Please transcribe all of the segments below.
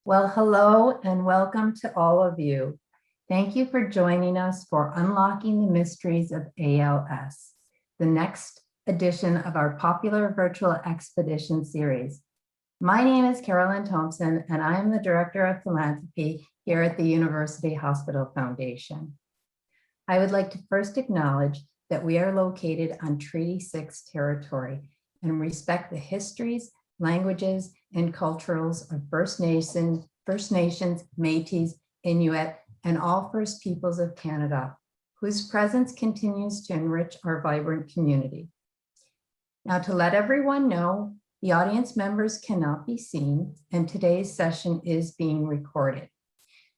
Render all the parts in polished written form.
Well, hello and welcome to all of you. Thank you for joining us for Unlocking the Mysteries of ALS, the next edition of our popular virtual expedition series. My name is Carolyn Thompson, and I am the Director of Philanthropy here at the University Hospital Foundation. I would like to first acknowledge that we are located on Treaty 6 territory and respect the histories, languages, and cultures of First Nations, Métis, Inuit, and all First Peoples of Canada, whose presence continues to enrich our vibrant community. Now, to let everyone know, the audience members cannot be seen, and today's session is being recorded.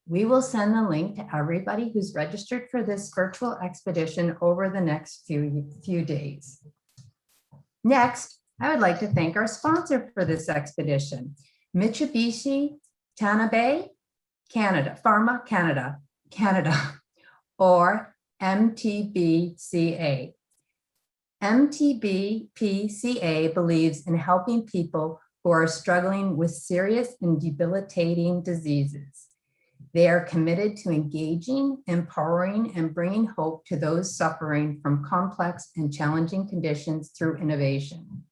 We will send the link to everybody who's registered for this virtual expedition over the next few days. Next, I would like to thank our sponsor for this expedition, Mitsubishi Tanabe Canada, Pharma Canada, or MTBCA. MTBPCA believes in helping people who are struggling with serious and debilitating diseases. They are committed to engaging, empowering, and bringing hope to those suffering from complex and challenging conditions through innovation.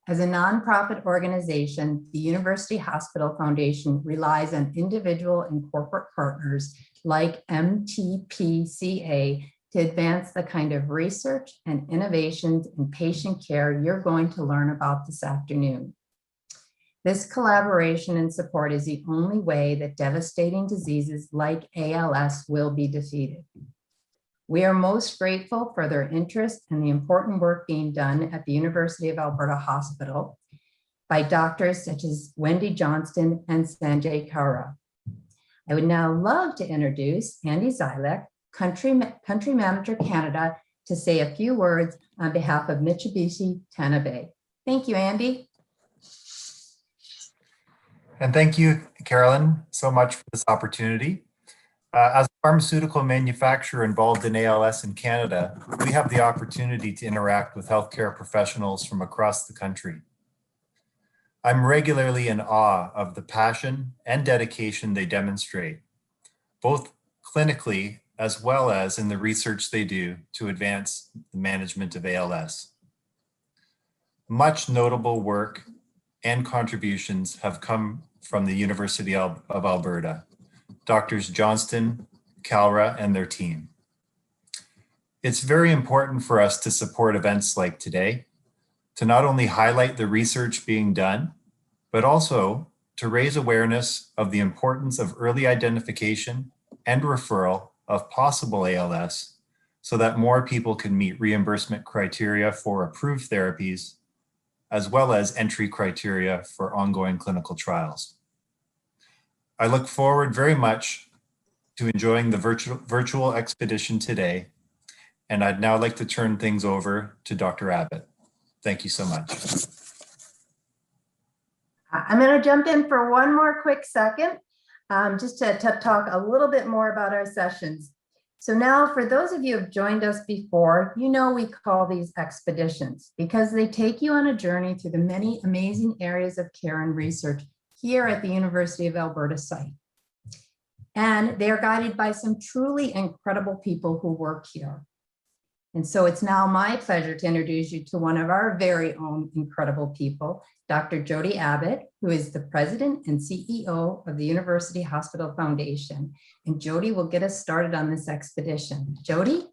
As a nonprofit organization, the University Hospital Foundation relies on individual and corporate partners like MTPCA to advance the kind of research and innovations in patient care you're going to learn about this afternoon. This collaboration and support is the only way that devastating diseases like ALS will be defeated. We are most grateful for their interest in the important work being done at the University of Alberta Hospital by doctors such as Wendy Johnston and Sanjay Kaura. I would now love to introduce Andy Zylek, Country Manager Canada, to say a few words on behalf of Mitsubishi Tanabe. Thank you, Andy. And thank you, Carolyn, so much for this opportunity. As a pharmaceutical manufacturer involved in ALS in Canada, we have the opportunity to interact with healthcare professionals from across the country. I'm regularly in awe of the passion and dedication they demonstrate, both clinically as well as in the research they do to advance the management of ALS. Much notable work and contributions have come from the University of Alberta, Doctors Johnston, Kaura, and their team. It's very important for us to support events like today, to not only highlight the research being done, but also to raise awareness of the importance of early identification and referral of possible ALS so that more people can meet reimbursement criteria for approved therapies, as well as entry criteria for ongoing clinical trials. I look forward very much to enjoying the virtual expedition today, and I'd now like to turn things over to Dr. Abbott. Thank you so much. I'm going to jump in for one more quick second, just to talk a little bit more about our sessions. So now, for those of you who have joined us before, you know we call these expeditions because they take you on a journey through the many amazing areas of care and research here at the University of Alberta site. And they are guided by some truly incredible people who work here. And so it's now my pleasure to introduce you to one of our very own incredible people, Dr. Jody Abbott, who is the president and CEO of the University Hospital Foundation. And Jody will get us started on this expedition. Jody?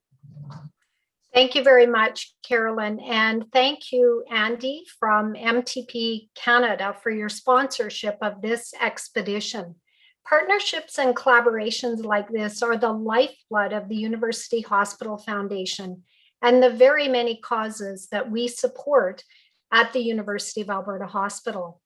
Thank you very much, Carolyn. And thank you, Andy from MTP Canada, for your sponsorship of this expedition. Partnerships and collaborations like this are the lifeblood of the University Hospital Foundation and the very many causes that we support at the University of Alberta Hospital.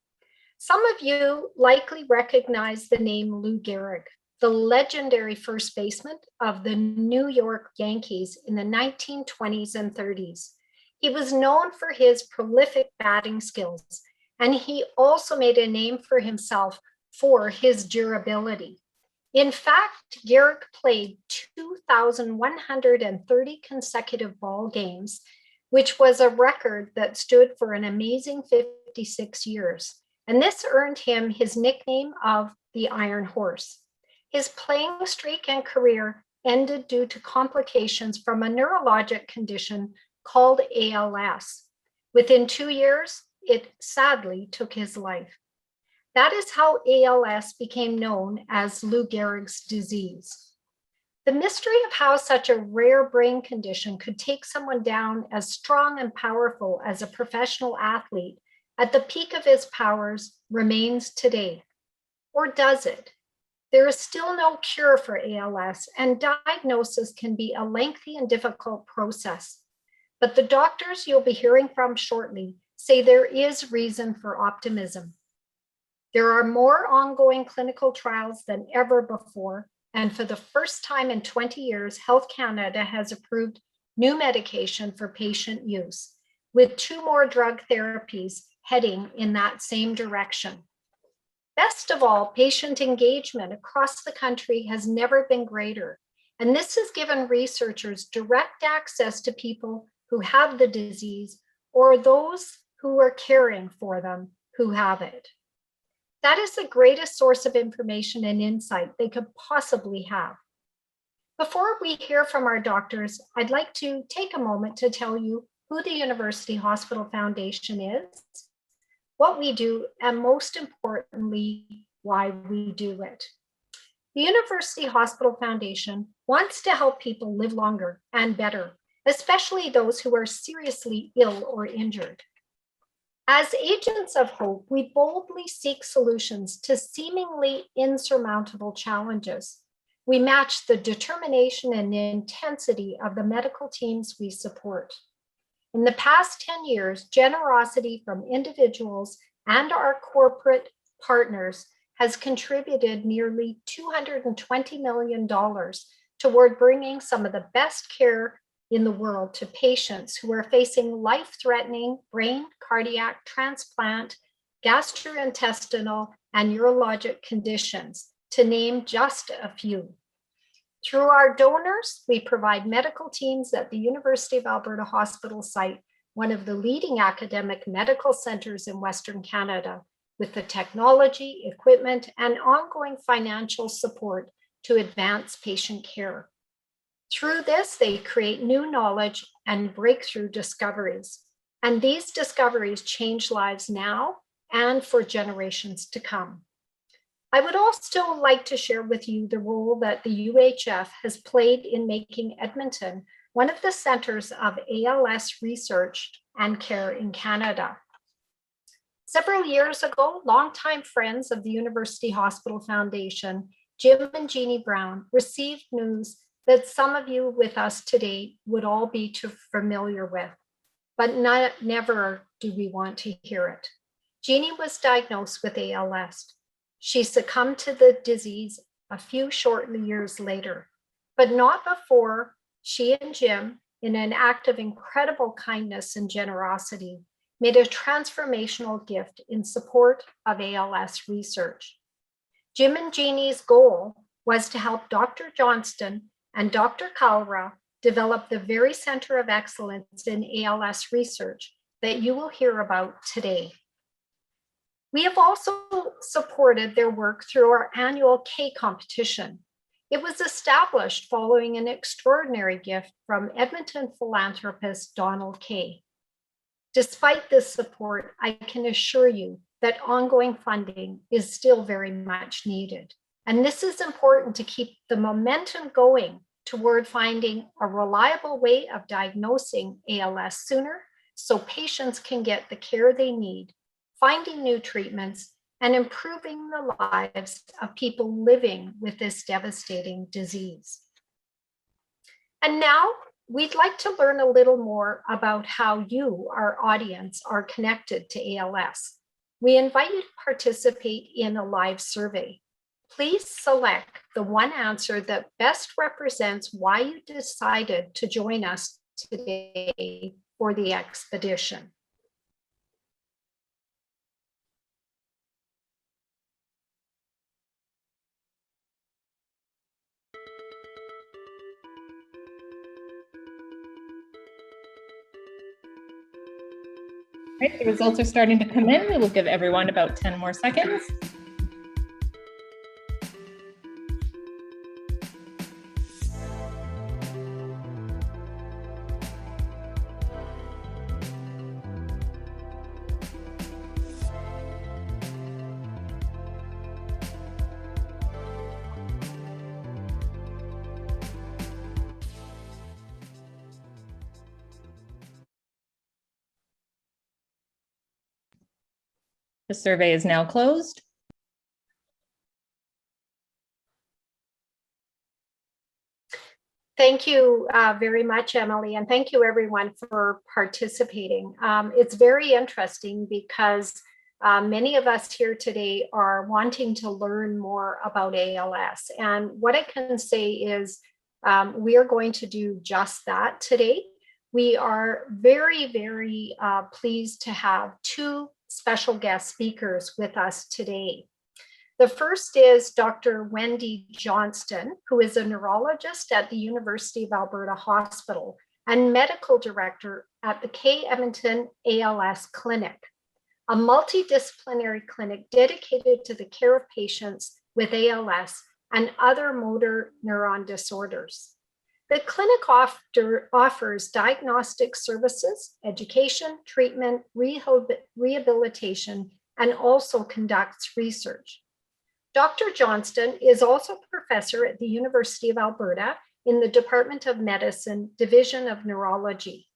Some of you likely recognize the name Lou Gehrig, the legendary first baseman of the New York Yankees in the 1920s and 30s. He was known for his prolific batting skills, and he also made a name for himself for his durability. In fact, Gehrig played 2,130 consecutive ball games, which was a record that stood for an amazing 56 years. and this earned him his nickname of the Iron Horse. His playing streak and career ended due to complications from a neurologic condition called ALS. Within 2 years, it sadly took his life. That is how ALS became known as Lou Gehrig's disease. The mystery of how such a rare brain condition could take someone down as strong and powerful as a professional athlete at the peak of his powers remains today. Or does it? There is still no cure for ALS, and diagnosis can be a lengthy and difficult process. But the doctors you'll be hearing from shortly say there is reason for optimism. There are more ongoing clinical trials than ever before, and for the first time in 20 years, Health Canada has approved new medication for patient use, with 2 more drug therapies heading in that same direction. Best of all, patient engagement across the country has never been greater, and this has given researchers direct access to people who have the disease or those who are caring for them who have it. That is the greatest source of information and insight they could possibly have. Before we hear from our doctors, I'd like to take a moment to tell you who the University Hospital Foundation is, what we do, and most importantly, why we do it. The University Hospital Foundation wants to help people live longer and better, especially those who are seriously ill or injured. As agents of hope, we boldly seek solutions to seemingly insurmountable challenges. We match the determination and intensity of the medical teams we support. In the past 10 years, generosity from individuals and our corporate partners has contributed nearly $220 million toward bringing some of the best care in the world to patients who are facing life-threatening brain, cardiac, transplant, gastrointestinal, and neurologic conditions, to name just a few. Through our donors, we provide medical teams at the University of Alberta Hospital site, one of the leading academic medical centers in Western Canada, with the technology, equipment, and ongoing financial support to advance patient care. Through this, they create new knowledge and breakthrough discoveries. And these discoveries change lives now and for generations to come. I would also like to share with you the role that the UHF has played in making Edmonton one of the centers of ALS research and care in Canada. Several years ago, longtime friends of the University Hospital Foundation, Jim and Jeannie Brown, received news that some of you with us today would all be too familiar with, but never do we want to hear it. Jeannie was diagnosed with ALS. She succumbed to the disease a few short years later, but not before she and Jim, in an act of incredible kindness and generosity, made a transformational gift in support of ALS research. Jim and Jeannie's goal was to help Dr. Johnston and Dr. Kalra develop the very center of excellence in ALS research that you will hear about today. We have also supported their work through our annual K competition. It was established following an extraordinary gift from Edmonton philanthropist Donald Kay. Despite this support, I can assure you that ongoing funding is still very much needed. And this is important to keep the momentum going toward finding a reliable way of diagnosing ALS sooner so patients can get the care they need, finding new treatments, and improving the lives of people living with this devastating disease. And now we'd like to learn a little more about how you, our audience, are connected to ALS. We invite you to participate in a live survey. Please select the one answer that best represents why you decided to join us today for the expedition. Right, the results are starting to come in. We will give everyone about 10 more seconds. The survey is now closed. Thank you very much, Emily, and thank you everyone for participating. It's very interesting because many of us here today are wanting to learn more about ALS. And what I can say is we are going to do just that today. We are very, very pleased to have two special guest speakers with us today. The first is Dr. Wendy Johnston, who is a neurologist at the University of Alberta Hospital and medical director at the K. Edmonton ALS Clinic, a multidisciplinary clinic dedicated to the care of patients with ALS and other motor neuron disorders. The clinic offers diagnostic services, education, treatment, rehabilitation, and also conducts research. Dr. Johnston is also a professor at the University of Alberta in the Department of Medicine, Division of Neurology.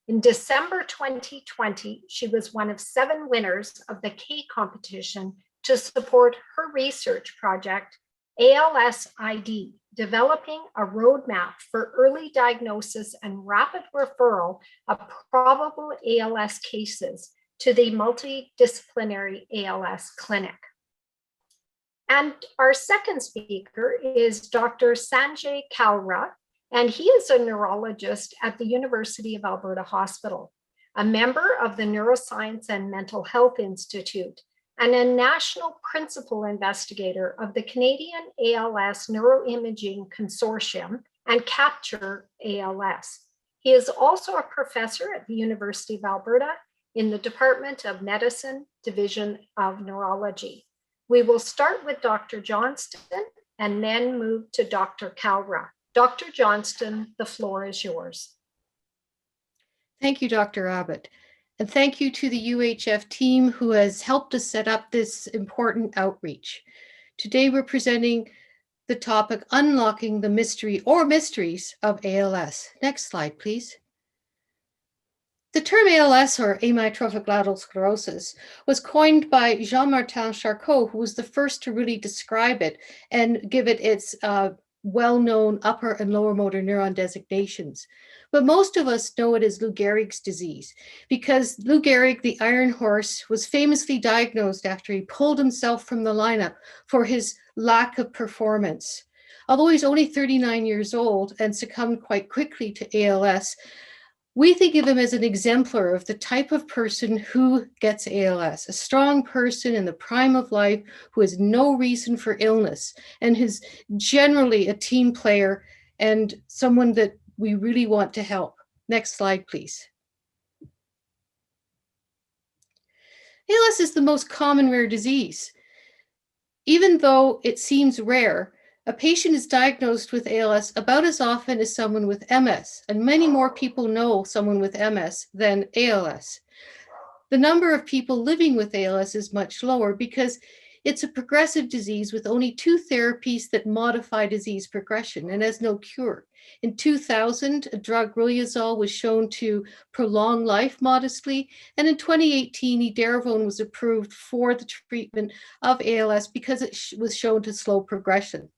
In December 2020, she was one of 7 winners of the K competition to support her research project, ALS ID, developing a roadmap for early diagnosis and rapid referral of probable ALS cases to the multidisciplinary ALS clinic. And our second speaker is Dr. Sanjay Kalra, and he is a neurologist at the University of Alberta Hospital, a member of the Neuroscience and Mental Health Institute, and a national principal investigator of the Canadian ALS Neuroimaging Consortium and Capture ALS. He is also a professor at the University of Alberta in the Department of Medicine, Division of Neurology. We will start with Dr. Johnston and then move to Dr. Kalra. Dr. Johnston, the floor is yours. Thank you, Dr. Abbott. And thank you to the UHF team who has helped us set up this important outreach. Today, we're presenting the topic, Unlocking the Mystery or Mysteries of ALS. Next slide, please. The term ALS, or amyotrophic lateral sclerosis, was coined by Jean-Martin Charcot, who was the first to really describe it and give it its well-known upper and lower motor neuron designations. But most of us know it as Lou Gehrig's disease because Lou Gehrig, the Iron Horse, was famously diagnosed after he pulled himself from the lineup for his lack of performance. Although he's only 39 years old and succumbed quite quickly to ALS, we think of him as an exemplar of the type of person who gets ALS, a strong person in the prime of life who has no reason for illness and who's generally a team player and someone that we really want to help. Next slide, please. ALS is the most common rare disease. Even though it seems rare, a patient is diagnosed with ALS about as often as someone with MS, and many more people know someone with MS than ALS. The number of people living with ALS is much lower because it's a progressive disease with only 2 therapies that modify disease progression and has no cure. In 2000, a drug riluzole was shown to prolong life modestly, and in 2018, edaravone was approved for the treatment of ALS because it was shown to slow progression.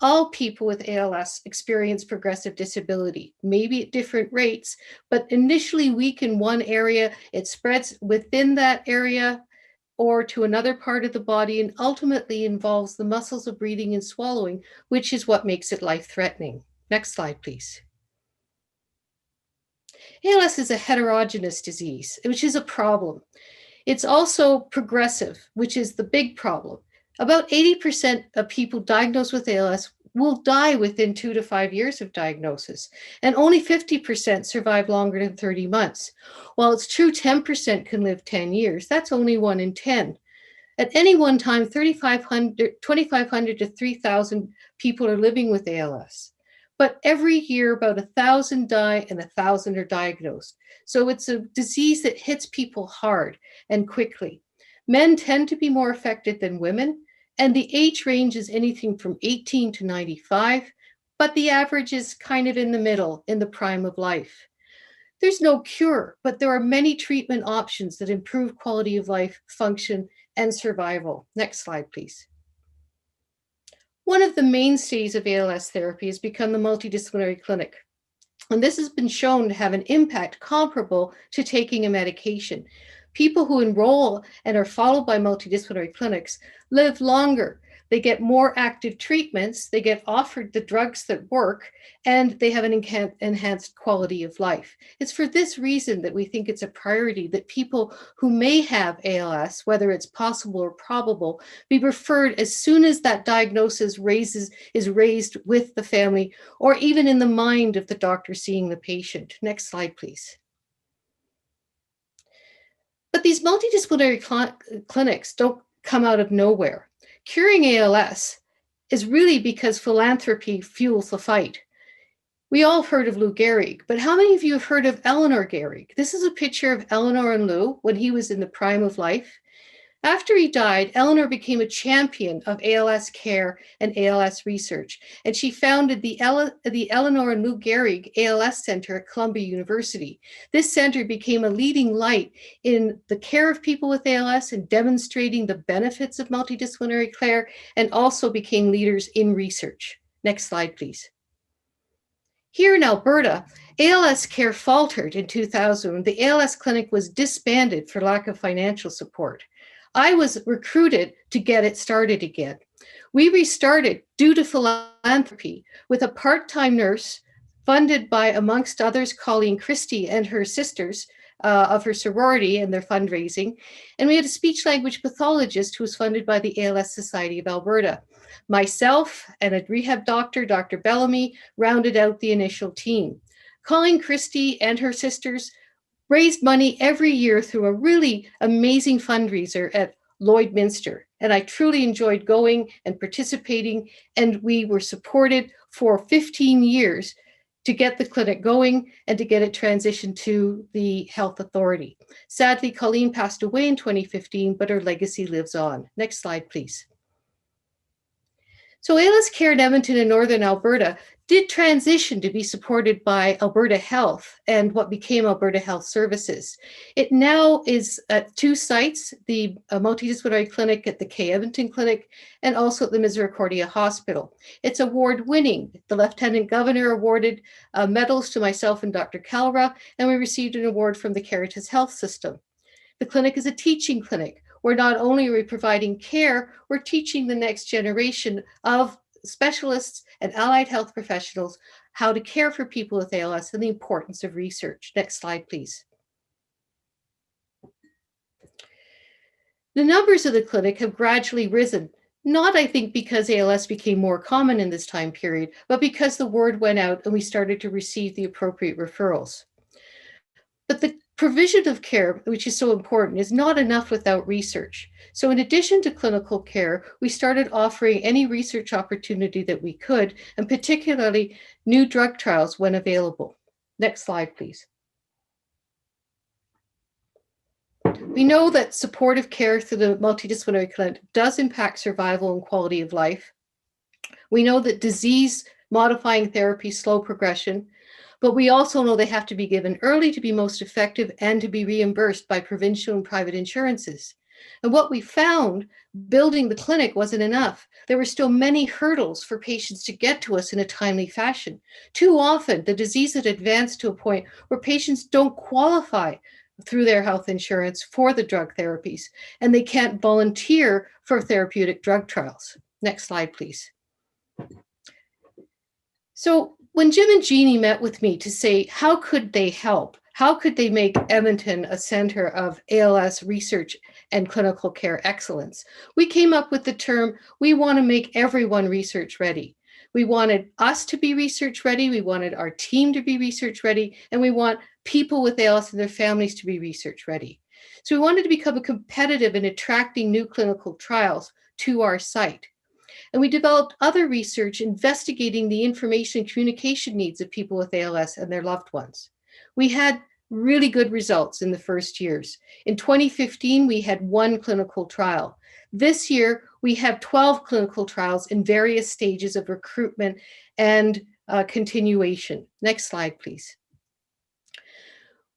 All people with ALS experience progressive disability, maybe at different rates, but initially weak in one area, it spreads within that area or to another part of the body and ultimately involves the muscles of breathing and swallowing, which is what makes it life-threatening. Next slide, please. ALS is a heterogeneous disease, which is a problem. It's also progressive, which is the big problem. About 80% of people diagnosed with ALS will die within 2 to 5 years of diagnosis, and only 50% survive longer than 30 months. While it's true 10% can live 10 years, that's only 1 in 10. At any one time, 2,500 to 3,000 people are living with ALS. But every year, about 1,000 die and 1,000 are diagnosed. So it's a disease that hits people hard and quickly. Men tend to be more affected than women, and the age range is anything from 18 to 95, but the average is kind of in the middle, in the prime of life. There's no cure, but there are many treatment options that improve quality of life, function, and survival. Next slide, please. One of the mainstays of ALS therapy has become the multidisciplinary clinic. And this has been shown to have an impact comparable to taking a medication. People who enroll and are followed by multidisciplinary clinics live longer. They get more active treatments, they get offered the drugs that work, and they have an enhanced quality of life. It's for this reason that we think it's a priority that people who may have ALS, whether it's possible or probable, be referred as soon as that diagnosis is raised with the family, or even in the mind of the doctor seeing the patient. Next slide, please. But these multidisciplinary clinics don't come out of nowhere. Curing ALS is really because philanthropy fuels the fight. We all have heard of Lou Gehrig, but how many of you have heard of Eleanor Gehrig? This is a picture of Eleanor and Lou when he was in the prime of life. After he died, Eleanor became a champion of ALS care and ALS research, and she founded the Eleanor and Lou Gehrig ALS Center at Columbia University. This center became a leading light in the care of people with ALS and demonstrating the benefits of multidisciplinary care, and also became leaders in research. Next slide, please. Here in Alberta, ALS care faltered in 2000 when the ALS clinic was disbanded for lack of financial support. I was recruited to get it started again. We restarted due to philanthropy with a part-time nurse funded by, amongst others, Colleen Christie and her sisters of her sorority and their fundraising. And we had a speech-language pathologist who was funded by the ALS Society of Alberta. Myself and a rehab doctor, Dr. Bellamy, rounded out the initial team. Colleen Christie and her sisters raised money every year through a really amazing fundraiser at Lloydminster. And I truly enjoyed going and participating, and we were supported for 15 years to get the clinic going and to get it transitioned to the health authority. Sadly, Colleen passed away in 2015, but her legacy lives on. Next slide, please. So ALS Care in Edmonton and Northern Alberta did transition to be supported by Alberta Health and what became Alberta Health Services. It now is at 2 sites, the multidisciplinary clinic at the K Edmonton Clinic and also at the Misericordia Hospital. It's award-winning. The Lieutenant Governor awarded medals to myself and Dr. Calra, and we received an award from the Caritas Health System. The clinic is a teaching clinic where not only are we providing care, we're teaching the next generation of specialists and allied health professionals how to care for people with ALS and the importance of research. Next slide, please. The numbers of the clinic have gradually risen, not, I think, because ALS became more common in this time period, but because the word went out and we started to receive the appropriate referrals. But the provision of care, which is so important, is not enough without research. So in addition to clinical care, we started offering any research opportunity that we could, and particularly new drug trials when available. Next slide, please. We know that supportive care through the multidisciplinary clinic does impact survival and quality of life. We know that disease-modifying therapies slow progression, but we also know they have to be given early to be most effective and to be reimbursed by provincial and private insurances. And what we found, building the clinic wasn't enough. There were still many hurdles for patients to get to us in a timely fashion. Too often, the disease had advanced to a point where patients don't qualify through their health insurance for the drug therapies, and they can't volunteer for therapeutic drug trials. Next slide, please. So when Jim and Jeannie met with me to say, how could they help? How could they make Edmonton a center of ALS research and clinical care excellence? We came up with the term, we want to make everyone research ready. We wanted us to be research ready. We wanted our team to be research ready. And we want people with ALS and their families to be research ready. So we wanted to become competitive in attracting new clinical trials to our site. And we developed other research investigating the information and communication needs of people with ALS and their loved ones. We had really good results in the first years. In 2015, we had 1 clinical trial. This year, we have 12 clinical trials in various stages of recruitment and continuation. Next slide, please.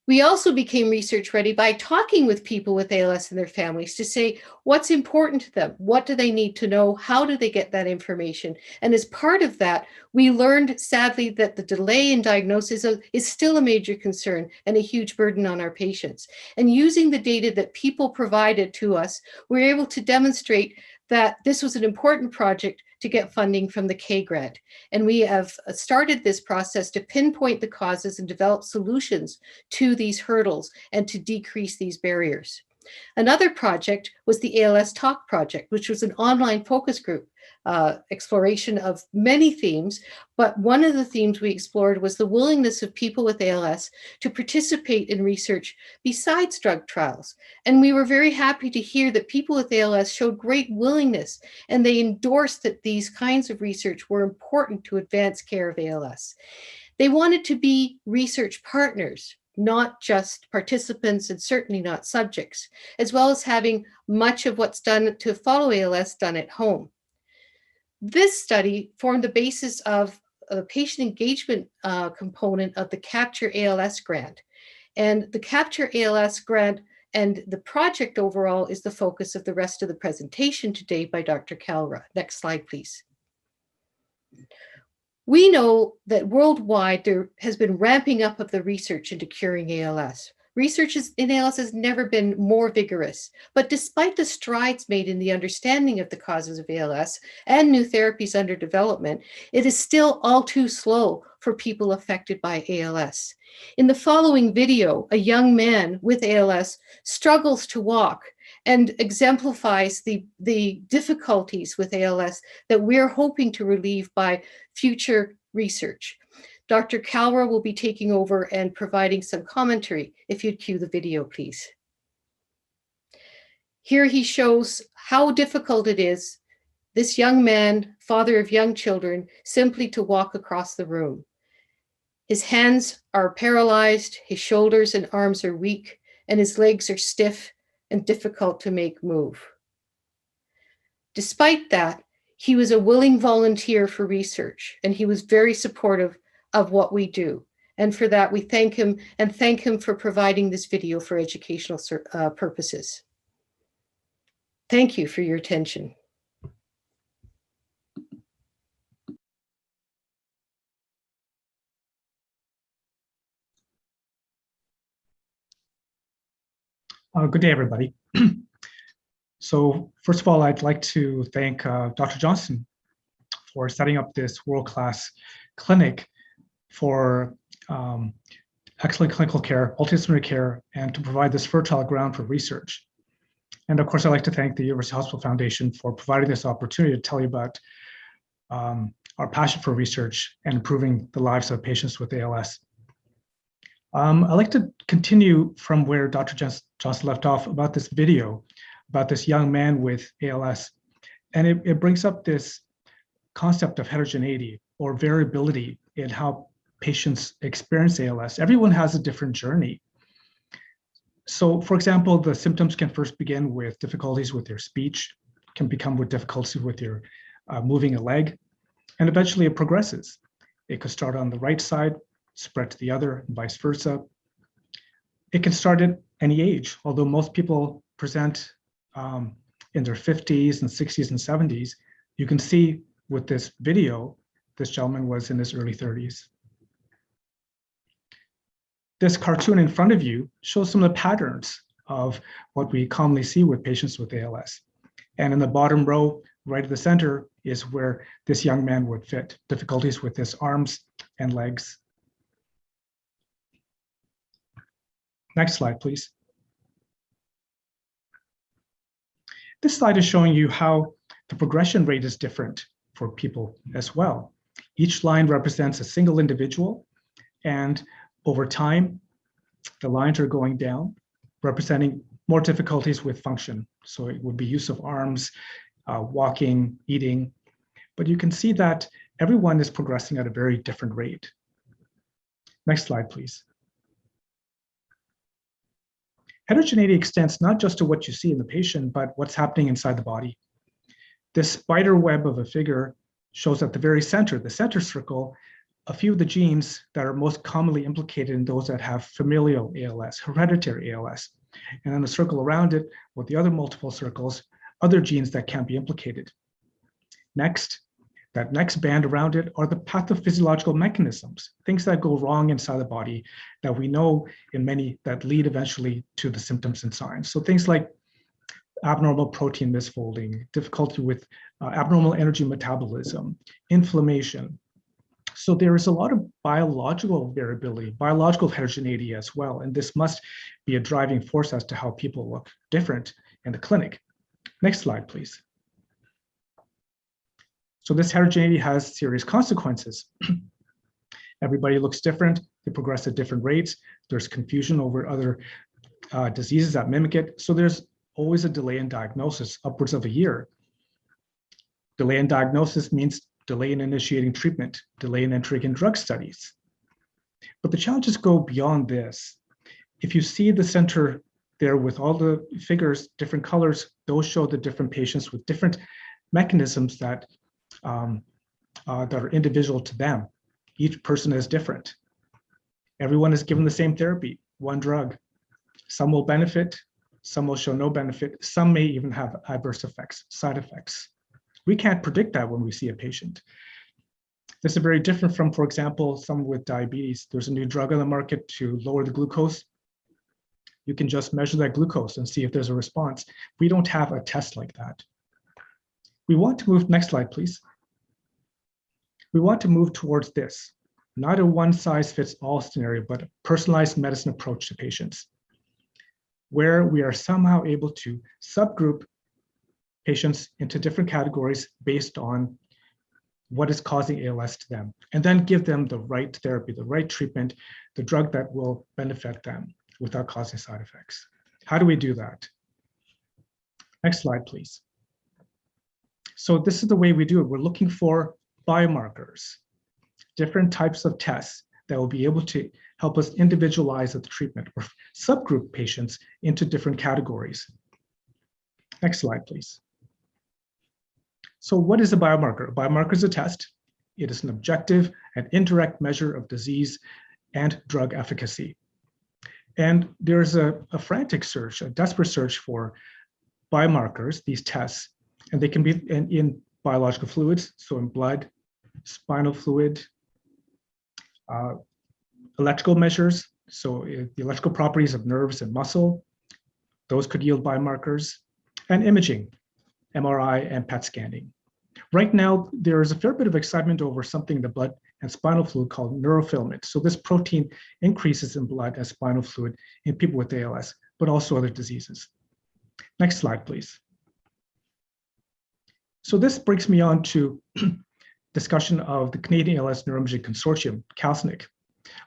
We also became research ready by talking with people with ALS and their families to say what's important to them, what do they need to know, how do they get that information? And as part of that, we learned sadly that the delay in diagnosis is still a major concern and a huge burden on our patients. And using the data that people provided to us, we were able to demonstrate that this was an important project to get funding from the K grant. And we have started this process to pinpoint the causes and develop solutions to these hurdles and to decrease these barriers. Another project was the ALS Talk project, which was an online focus group exploration of many themes, but one of the themes we explored was the willingness of people with ALS to participate in research besides drug trials. And we were very happy to hear that people with ALS showed great willingness, and they endorsed that these kinds of research were important to advance care of ALS. They wanted to be research partners, not just participants and certainly not subjects, as well as having much of what's done to follow ALS done at home. This study formed the basis of a patient engagement component of the Capture ALS grant. And the Capture ALS grant and the project overall is the focus of the rest of the presentation today by Dr. Kalra. Next slide, please. We know that worldwide there has been ramping up of the research into curing ALS. Research in ALS has never been more vigorous, but despite the strides made in the understanding of the causes of ALS and new therapies under development, it is still all too slow for people affected by ALS. In the following video, a young man with ALS struggles to walk and exemplifies the difficulties with ALS that we're hoping to relieve by future research. Dr. Kalra will be taking over and providing some commentary. If you'd cue the video, please. Here he shows how difficult it is, this young man, father of young children, simply to walk across the room. His hands are paralyzed, his shoulders and arms are weak, and his legs are stiff and difficult to make move. Despite that, he was a willing volunteer for research, and he was very supportive of what we do. And for that, we thank him and thank him for providing this video for educational purposes. Thank you for your attention. Good day, everybody. So first of all, I'd like to thank Dr. Johnson for setting up this world-class clinic for excellent clinical care, multidisciplinary care, and to provide this fertile ground for research. And of course, I'd like to thank the University Hospital Foundation for providing this opportunity to tell you about our passion for research and improving the lives of patients with ALS. I'd like to continue from where Dr. Johnson left off about this video, about this young man with ALS. And it brings up this concept of heterogeneity or variability in how patients experience ALS. Everyone has a different journey. So for example, the symptoms can first begin with difficulties with your speech, can become with difficulties with your moving a leg, and eventually it progresses. It could start on the right side, spread to the other, and vice versa. It can start at any age, although most people present in their 50s and 60s and 70s. You can see with this video, this gentleman was in his early 30s. This cartoon in front of you shows some of the patterns of what we commonly see with patients with ALS. And in the bottom row, right at the center, is where this young man would fit, difficulties with his arms and legs. Next slide, please. This slide is showing you how the progression rate is different for people as well. Each line represents a single individual, and over time, the lines are going down, representing more difficulties with function. So it would be use of arms, walking, eating, but you can see that everyone is progressing at a very different rate. Next slide, please. Heterogeneity extends not just to what you see in the patient, but what's happening inside the body. This spider web of a figure shows at the very center, the center circle, a few of the genes that are most commonly implicated in those that have familial ALS, hereditary ALS. And then the circle around it, with the other multiple circles, other genes that can be implicated. Next, that next band around it are the pathophysiological mechanisms, things that go wrong inside the body that we know in many that lead eventually to the symptoms and signs. So things like abnormal protein misfolding, difficulty with abnormal energy metabolism, inflammation. So there is a lot of biological variability, biological heterogeneity as well, and this must be a driving force as to how people look different in the clinic. Next slide, please. So this heterogeneity has serious consequences. Everybody looks different, they progress at different rates, there's confusion over other diseases that mimic it, so there's always a delay in diagnosis, upwards of a year. Delay in diagnosis means delay in initiating treatment, delay in entering in drug studies. But the challenges go beyond this. If you see the center there with all the figures, different colors, those show the different patients with different mechanisms that are individual to them. Each person is different. Everyone is given the same therapy, one drug. Some will benefit, some will show no benefit, some may even have adverse effects, side effects. We can't predict that when we see a patient. This is very different from, for example, someone with diabetes. There's a new drug on the market to lower the glucose. You can just measure that glucose and see if there's a response. We don't have a test like that. We want to move, next slide, please. We want to move towards this, not a one-size-fits-all scenario, but a personalized medicine approach to patients, where we are somehow able to subgroup patients into different categories based on what is causing ALS to them, and then give them the right therapy, the right treatment, the drug that will benefit them without causing side effects. How do we do that? Next slide, please. So this is the way we do it. We're looking for biomarkers, different types of tests that will be able to help us individualize the treatment or subgroup patients into different categories. Next slide, please. So what is a biomarker? A biomarker is a test. It is an objective and indirect measure of disease and drug efficacy. And there's a frantic search, a desperate search for biomarkers, these tests, and they can be in biological fluids, so in blood, spinal fluid, electrical measures, so the electrical properties of nerves and muscle, those could yield biomarkers, and imaging, MRI and PET scanning. Right now, there is a fair bit of excitement over something in the blood and spinal fluid called neurofilament. So this protein increases in blood and spinal fluid in people with ALS, but also other diseases. Next slide, please. So this brings me on to discussion of the Canadian ALS Neuroimaging Consortium, CALSNIC.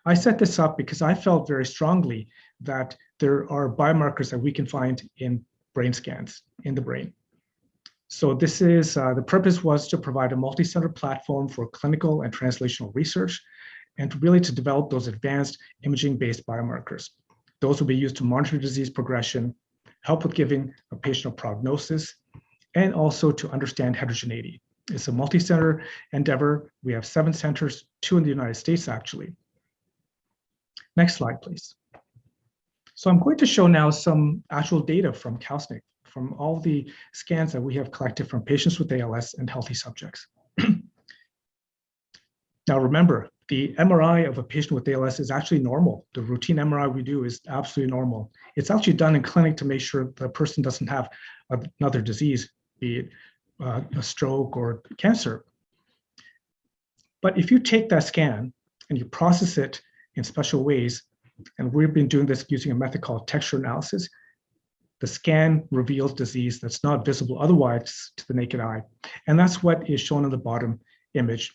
I set this up because I felt very strongly that there are biomarkers that we can find in brain scans in the brain. So this is, the purpose was to provide a multi-center platform for clinical and translational research and to develop those advanced imaging-based biomarkers. Those will be used to monitor disease progression, help with giving a patient a prognosis, and also to understand heterogeneity. It's a multi-center endeavor. We have 7 centers, 2 in the United States, actually. Next slide, please. So I'm going to show now some actual data from CALSNIC, from all the scans that we have collected from patients with ALS and healthy subjects. Now remember, the MRI of a patient with ALS is actually normal. The routine MRI we do is absolutely normal. It's actually done in clinic to make sure the person doesn't have another disease, be it a stroke or cancer. But if you take that scan and you process it in special ways, and we've been doing this using a method called texture analysis, the scan reveals disease that's not visible otherwise to the naked eye. And that's what is shown in the bottom image.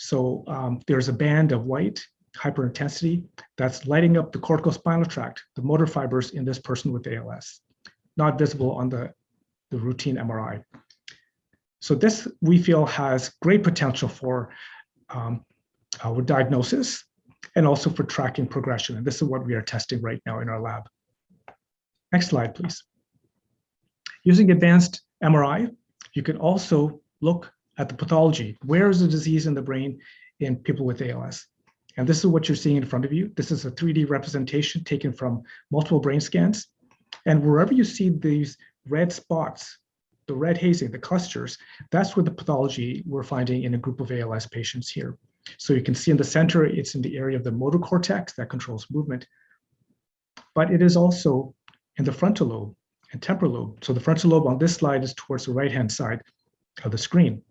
So there's a band of white hyperintensity that's lighting up the corticospinal tract, the motor fibers in this person with ALS, not visible on the routine MRI. So this, we feel, has great potential for our diagnosis and also for tracking progression. And this is what we are testing right now in our lab. Next slide, please. Using advanced MRI, you can also look at the pathology. Where is the disease in the brain in people with ALS? And this is what you're seeing in front of you. This is a 3D representation taken from multiple brain scans. And wherever you see these red spots, the red hazing, the clusters, that's where the pathology we're finding in a group of ALS patients here. So you can see in the center, it's in the area of the motor cortex that controls movement, but it is also in the frontal lobe and temporal lobe. So the frontal lobe on this slide is towards the right-hand side of the screen.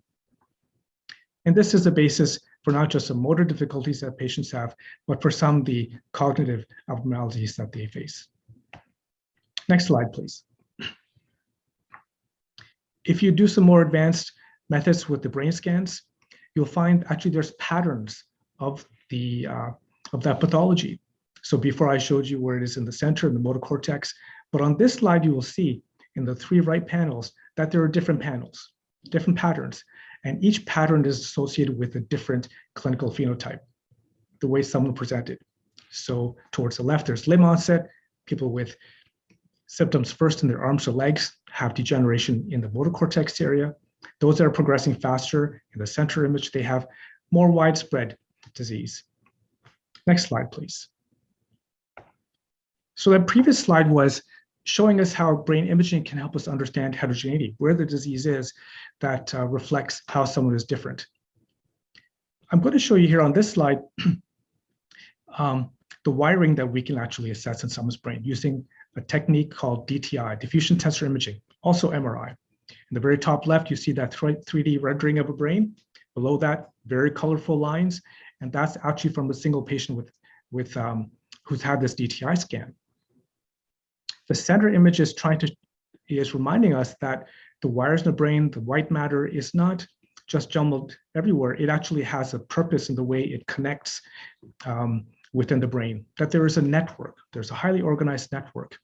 And this is the basis for not just the motor difficulties that patients have, but for some of the cognitive abnormalities that they face. Next slide, please. If you do some more advanced methods with the brain scans, you'll find actually there's patterns of that pathology. So before I showed you where it is in the center in the motor cortex, but on this slide you will see in the 3 right panels that there are different panels, different patterns, and each pattern is associated with a different clinical phenotype, the way someone presented. So towards the left, there's limb onset. People with symptoms first in their arms or legs have degeneration in the motor cortex area. Those that are progressing faster in the center image, they have more widespread disease. Next slide, please. So that previous slide was showing us how brain imaging can help us understand heterogeneity, where the disease is that reflects how someone is different. I'm going to show you here on this slide the wiring that we can actually assess in someone's brain using a technique called DTI, diffusion tensor imaging, also MRI. In the very top left, you see that 3D rendering of a brain. Below that, very colorful lines, and that's actually from a single patient with who's had this DTI scan. The center image is reminding us that the wires in the brain, the white matter, is not just jumbled everywhere. It actually has a purpose in the way it connects within the brain, that there is a network. There's a highly organized network.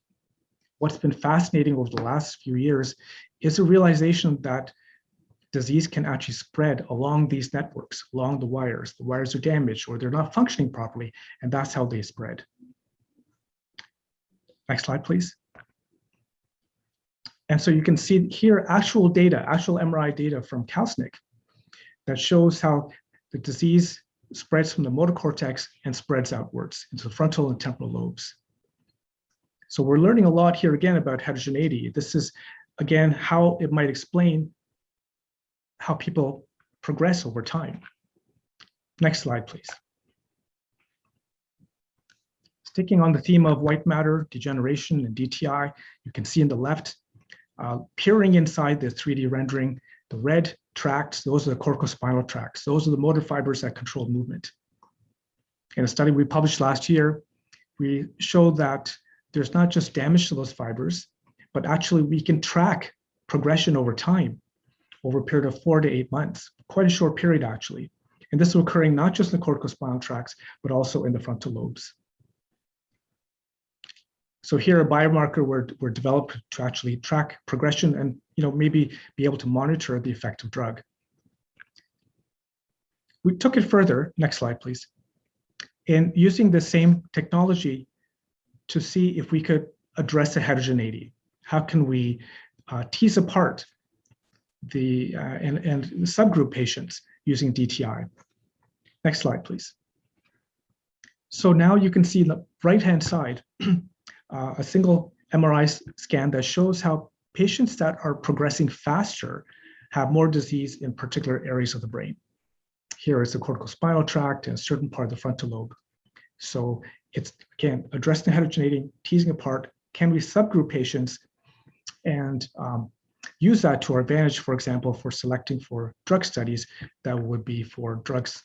What's been fascinating over the last few years is a realization that disease can actually spread along these networks, along the wires. The wires are damaged or they're not functioning properly, and that's how they spread. Next slide, please. And so you can see here actual data, actual MRI data from Kalsnik that shows how the disease spreads from the motor cortex and spreads outwards into the frontal and temporal lobes. So we're learning a lot here again about heterogeneity. This is, again, how it might explain how people progress over time. Next slide, please. Sticking on the theme of white matter, degeneration, and DTI, you can see in the left, peering inside the 3D rendering, the red tracts, those are the corticospinal tracts. Those are the motor fibers that control movement. In a study we published last year, we showed that there's not just damage to those fibers, but actually we can track progression over time, over a period of 4 to 8 months, quite a short period actually. And this is occurring not just in the corticospinal tracts, but also in the frontal lobes. So here, a biomarker were developed to actually track progression and maybe be able to monitor the effect of drug. We took it further, next slide please, in using the same technology to see if we could address the heterogeneity. How can we tease apart the and subgroup patients using DTI? Next slide please. So now you can see the right-hand side a single MRI scan that shows how patients that are progressing faster have more disease in particular areas of the brain. Here is the corticospinal tract and a certain part of the frontal lobe. So it's, again, addressing heterogeneity, teasing apart, can we subgroup patients and use that to our advantage, for example, for selecting for drug studies that would be for drugs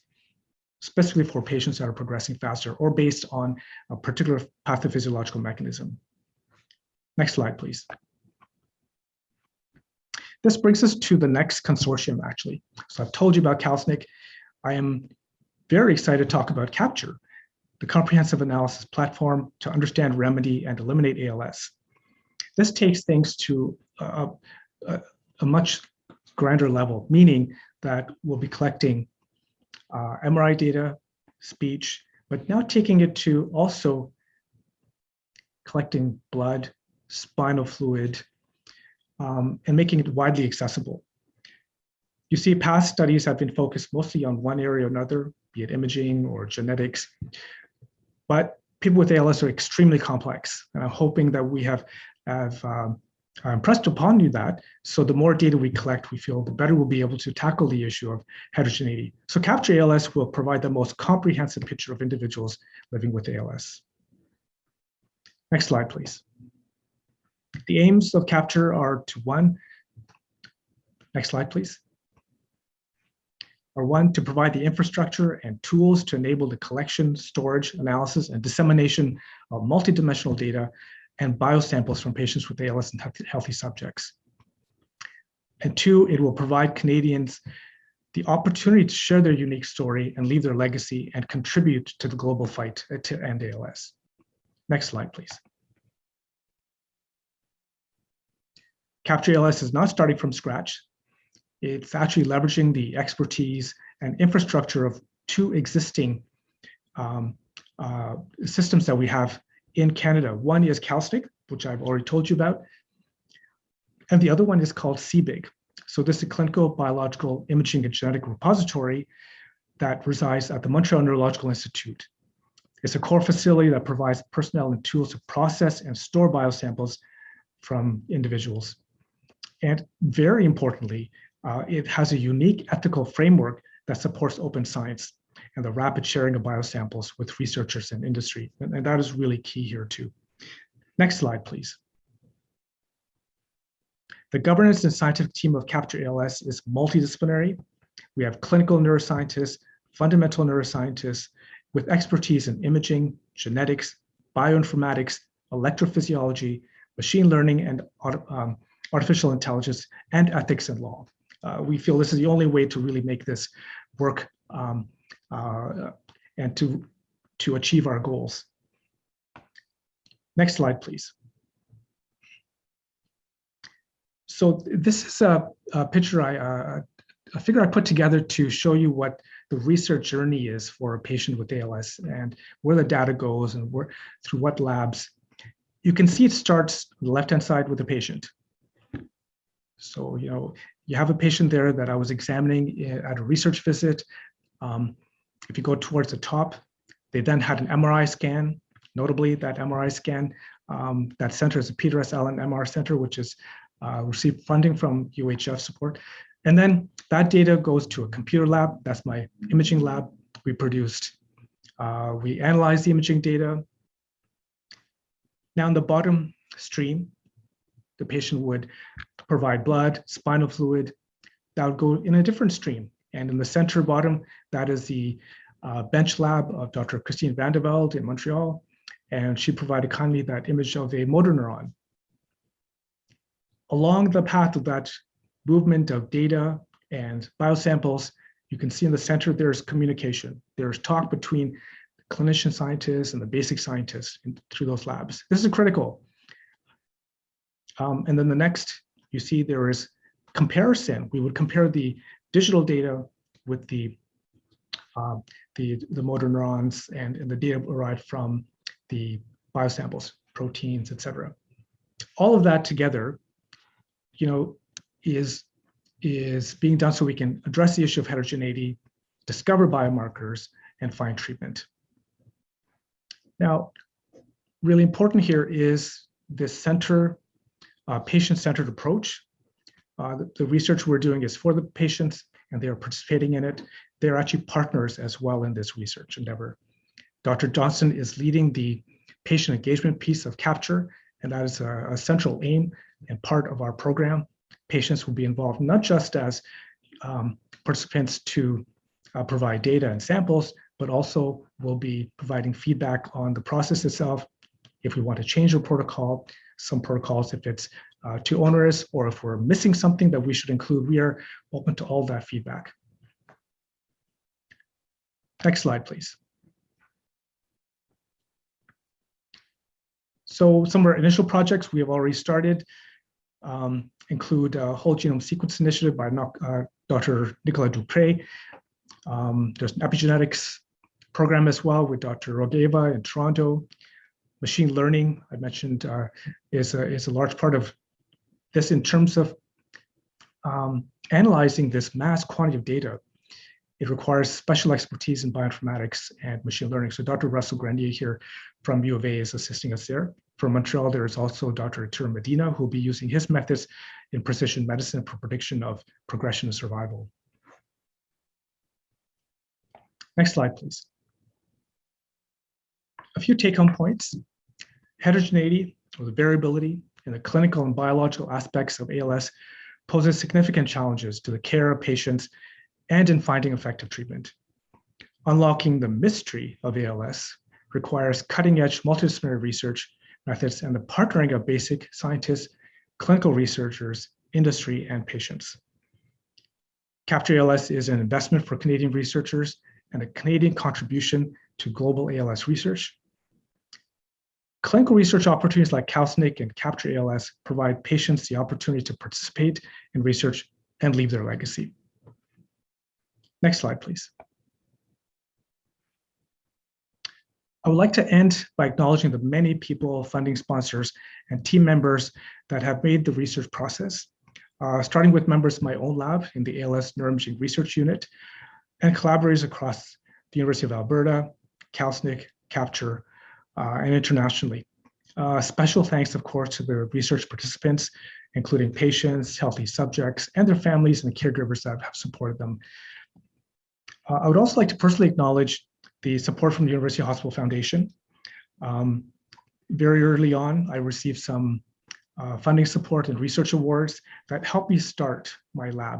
specifically for patients that are progressing faster or based on a particular pathophysiological mechanism. Next slide, please. This brings us to the next consortium, actually. So I've told you about Kalsnik. I am very excited to talk about CAPTURE, the comprehensive analysis platform to understand, remedy, and eliminate ALS. This takes things to a much grander level, meaning that we'll be collecting MRI data, speech, but now taking it to also collecting blood, spinal fluid, and making it widely accessible. You see, past studies have been focused mostly on one area or another, be it imaging or genetics, but people with ALS are extremely complex. And I'm hoping that we have impressed upon you that. So the more data we collect, we feel the better we'll be able to tackle the issue of heterogeneity. So CAPTURE ALS will provide the most comprehensive picture of individuals living with ALS. Next slide, please. The aims of CAPTURE are to one, next slide, please. Are one, to provide the infrastructure and tools to enable the collection, storage, analysis, and dissemination of multidimensional data and biosamples from patients with ALS and healthy subjects. And two, it will provide Canadians the opportunity to share their unique story and leave their legacy and contribute to the global fight to end ALS. Next slide, please. CAPTURE ALS is not starting from scratch. It's actually leveraging the expertise and infrastructure of two existing systems that we have in Canada. One is CalSNC, which I've already told you about, and the other one is called CBIG. So this is a clinical biological imaging and genetic repository that resides at the Montreal Neurological Institute. It's a core facility that provides personnel and tools to process and store biosamples from individuals. And very importantly, it has a unique ethical framework that supports open science and the rapid sharing of biosamples with researchers and industry. And that is really key here too. Next slide, please. The governance and scientific team of CAPTURE ALS is multidisciplinary. We have clinical neuroscientists, fundamental neuroscientists with expertise in imaging, genetics, bioinformatics, electrophysiology, machine learning, and artificial intelligence, and ethics and law. We feel this is the only way to really make this work and to achieve our goals. Next slide, please. So this is a picture a figure I put together to show you what the research journey is for a patient with ALS and where the data goes and through what labs. You can see it starts on the left-hand side with the patient. So, you have a patient there that I was examining at a research visit. If you go towards the top, they then had an MRI scan. Notably, that MRI scan, that center is a Peter S. Allen MR Center, which is received funding from UHF support. And then that data goes to a computer lab. That's my imaging lab. We produced, we analyzed the imaging data. Now in the bottom stream, the patient would provide blood, spinal fluid, that would go in a different stream. And in the center bottom, that is the bench lab of Dr. Christine Vandevelde in Montreal. And she provided kindly that image of a motor neuron. Along the path of that movement of data and biosamples, you can see in the center, there's communication. There's talk between clinician scientists and the basic scientists through those labs. This is critical. And then the next, you see there is comparison. We would compare the digital data with the motor neurons and the data arrived from the biosamples, proteins, et cetera. All of that together, is being done so we can address the issue of heterogeneity, discover biomarkers, and find treatment. Now, really important here is this patient-centered approach. The research we're doing is for the patients, and they are participating in it. They're actually partners as well in this research endeavor. Dr. Johnson is leading the patient engagement piece of CAPTURE, and that is a central aim and part of our program. Patients will be involved not just as participants to provide data and samples, but also will be providing feedback on the process itself. If we want to change a protocol, some protocols, if it's too onerous, or if we're missing something that we should include, we are open to all that feedback. Next slide, please. So some of our initial projects we have already started include a whole genome sequence initiative by Dr. Nicolas Dupré. There's an epigenetics program as well with Dr. Rogeva in Toronto. Machine learning, I mentioned, is a large part of this in terms of analyzing this mass quantity of data. It requires special expertise in bioinformatics and machine learning. So Dr. Russell Grenier here from U of A is assisting us there. From Montreal, there is also Dr. Arturo Medina, who will be using his methods in precision medicine for prediction of progression and survival. Next slide, please. A few take-home points. Heterogeneity, or the variability in the clinical and biological aspects of ALS poses significant challenges to the care of patients and in finding effective treatment. Unlocking the mystery of ALS requires cutting-edge multidisciplinary research methods and the partnering of basic scientists, clinical researchers, industry, and patients. Capture ALS is an investment for Canadian researchers and a Canadian contribution to global ALS research. Clinical research opportunities like CalSNC and Capture ALS provide patients the opportunity to participate in research and leave their legacy. Next slide, please. I would like to end by acknowledging the many people, funding sponsors, and team members that have made the research process, starting with members of my own lab in the ALS Neuroimaging Research Unit, and collaborators across the University of Alberta, CalSNC, Capture, and internationally. Special thanks, of course, to the research participants, including patients, healthy subjects, and their families and caregivers that have supported them. I would also like to personally acknowledge the support from the University Hospital Foundation. Very early on, I received some funding support and research awards that helped me start my lab.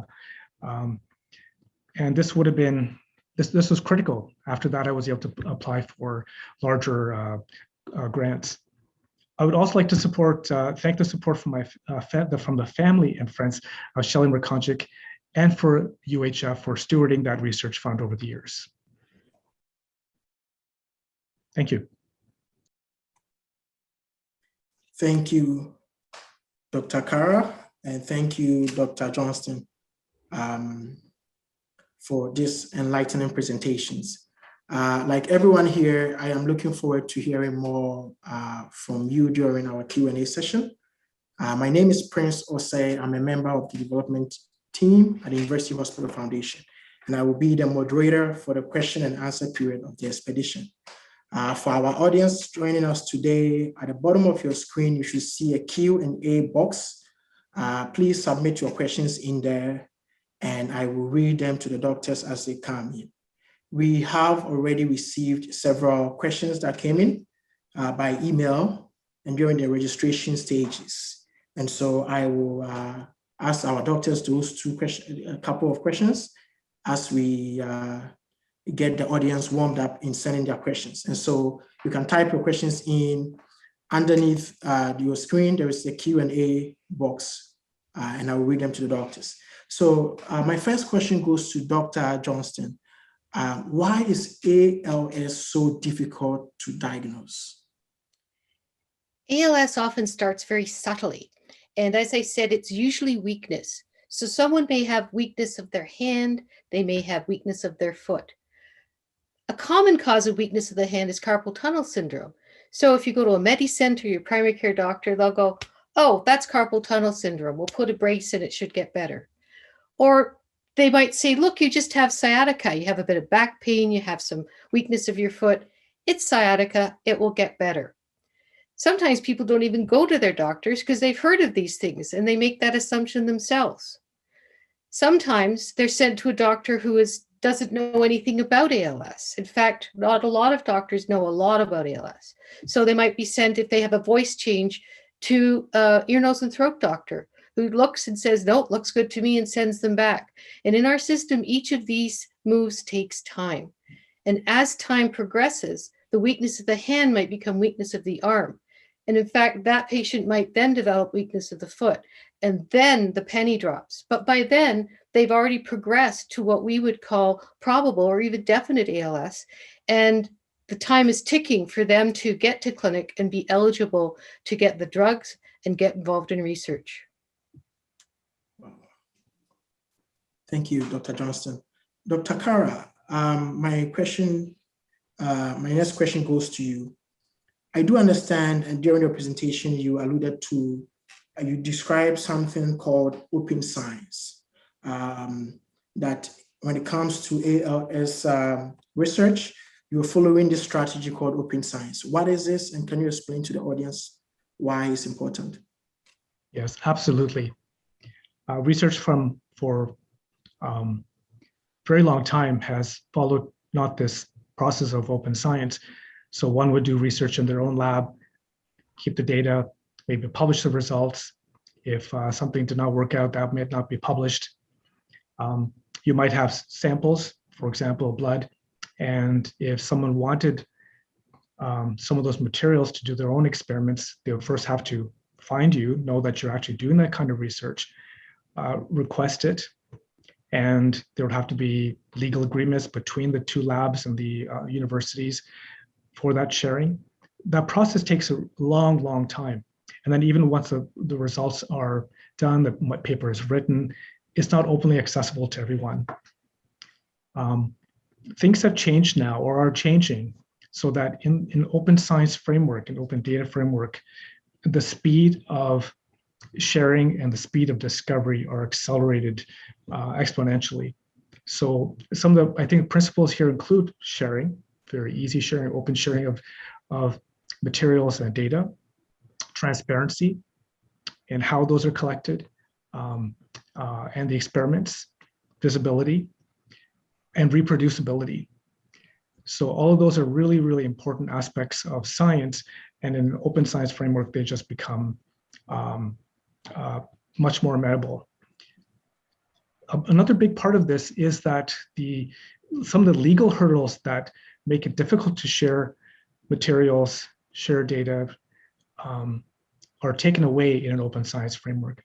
And this would have been, this was critical. After that, I was able to apply for larger grants. I would also like to thank the support from the family and friends of Shelley Merkonjic and for UHF for stewarding that research fund over the years. Thank you. Thank you, Dr. Kara, and thank you, Dr. Johnston, for this enlightening presentations. Like everyone here, I am looking forward to hearing more from you during our Q&A session. My name is Prince Osei. I'm a member of the development team at the University Hospital Foundation, and I will be the moderator for the question and answer period of the expedition. For our audience joining us today, at the bottom of your screen, you should see a Q&A box. Please submit your questions in there, and I will read them to the doctors as they come in. We have already received several questions that came in by email and during the registration stages. And so I will ask our doctors those a couple of questions as we get the audience warmed up in sending their questions. And so you can type your questions in underneath your screen. There is a Q&A box, and I will read them to the doctors. So my first question goes to Dr. Johnston. Why is ALS so difficult to diagnose? ALS often starts very subtly. And as I said, it's usually weakness. So someone may have weakness of their hand, they may have weakness of their foot. A common cause of weakness of the hand is carpal tunnel syndrome. So if you go to a Medicenter, your primary care doctor, they'll go, oh, that's carpal tunnel syndrome. We'll put a brace in, it should get better. Or they might say, look, you just have sciatica. You have a bit of back pain. You have some weakness of your foot. It's sciatica. It will get better. Sometimes people don't even go to their doctors because they've heard of these things and they make that assumption themselves. Sometimes they're sent to a doctor who doesn't know anything about ALS. In fact, not a lot of doctors know a lot about ALS. So they might be sent, if they have a voice change, to an ear, nose, and throat doctor who looks and says, no, it looks good to me, and sends them back. And in our system, each of these moves takes time. And as time progresses, the weakness of the hand might become weakness of the arm. And in fact, that patient might then develop weakness of the foot. And then the penny drops. But by then, they've already progressed to what we would call probable or even definite ALS. And the time is ticking for them to get to clinic and be eligible to get the drugs and get involved in research. Thank you, Dr. Johnston. Dr. Kara, my next question goes to you. I do understand, and during your presentation, you alluded to, you described something called open science, that when it comes to ALS research, you're following this strategy called open science. What is this, and can you explain to the audience why it's important? Yes, absolutely. Research for very long time has followed not this process of open science. So one would do research in their own lab, keep the data, maybe publish the results. If something did not work out, that might not be published. You might have samples, for example, blood. And if someone wanted some of those materials to do their own experiments, they would first have to find you, know that you're actually doing that kind of research, request it, and there would have to be legal agreements between the two labs and the universities for that sharing. That process takes a long, long time. And then even once the results are done, the paper is written, it's not openly accessible to everyone. Things have changed now or are changing so that in open science framework and open data framework, the speed of sharing and the speed of discovery are accelerated exponentially. So some of the, I think, principles here include sharing, very easy sharing, open sharing of materials and data, transparency and how those are collected, and the experiments, visibility, and reproducibility. So all of those are really, really important aspects of science. And in an open science framework, they just become much more amenable. Another big part of this is that some of the legal hurdles that make it difficult to share materials, share data, are taken away in an open science framework.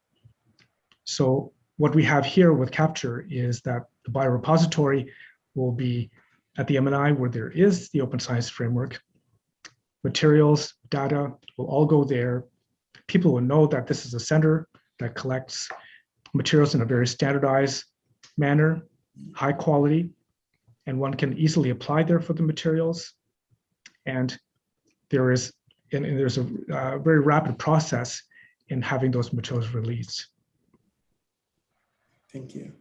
So what we have here with Capture is that the biorepository will be at the M&I where there is the open science framework. Materials, data will all go there. People will know that this is a center that collects materials in a very standardized manner, high quality, and one can easily apply there for the materials. And there's a very rapid process in having those materials released. Thank you.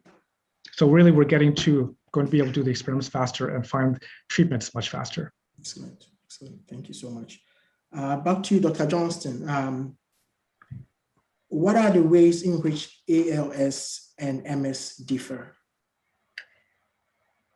So really, we're going to be able to do the experiments faster and find treatments much faster. Excellent, excellent. Thank you so much. Back to you, Dr. Johnston. What are the ways in which ALS and MS differ?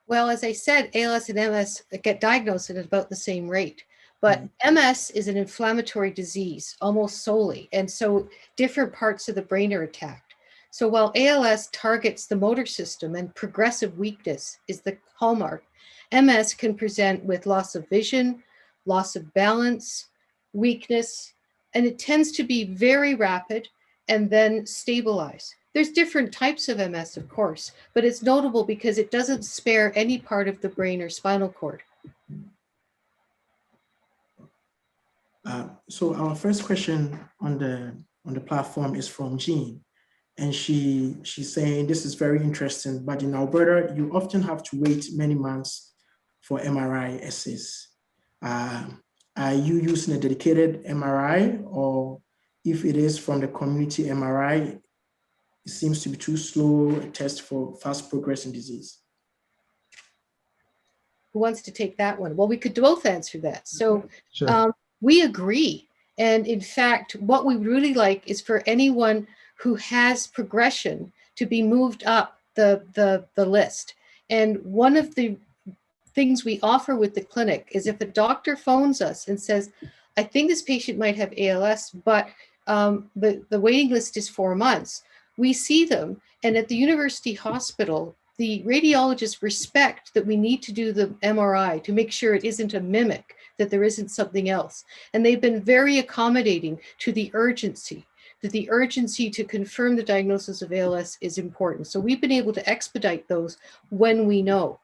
Well, as I said, ALS and MS get diagnosed at about the same rate. But MS is an inflammatory disease almost solely. And so different parts of the brain are attacked. So while ALS targets the motor system and progressive weakness is the hallmark, MS can present with loss of vision, loss of balance, weakness, and it tends to be very rapid and then stabilize. There's different types of MS, of course, but it's notable because it doesn't spare any part of the brain or spinal cord. So our first question on the platform is from Jean, and she's saying this is very interesting, but in Alberta, you often have to wait many months for MRI essays. Are you using a dedicated MRI, or if it is from the community MRI, it seems to be too slow a test for fast progressing disease? Who wants to take that one? Well, we could both answer that. So Sure. We agree. And in fact, what we really like is for anyone who has progression to be moved up the list. And one of the things we offer with the clinic is if a doctor phones us and says, I think this patient might have ALS, but the waiting list is 4 months, we see them. And at the university hospital, the radiologists respect that we need to do the MRI to make sure it isn't a mimic, that there isn't something else. And they've been very accommodating to the urgency. that the urgency to confirm the diagnosis of ALS is important. So we've been able to expedite those when we know.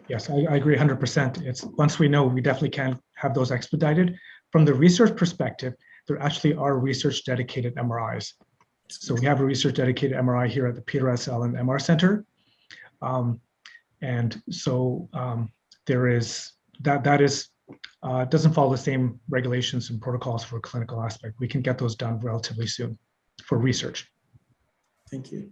Yes, I agree 100%. It's once we know, we definitely can have those expedited. From the research perspective, there actually are research dedicated MRIs. So we have a research dedicated MRI here at the Peter S. Allen MR Center. And so there is, that is, doesn't follow the same regulations and protocols for a clinical aspect. We can get those done relatively soon for research. Thank you.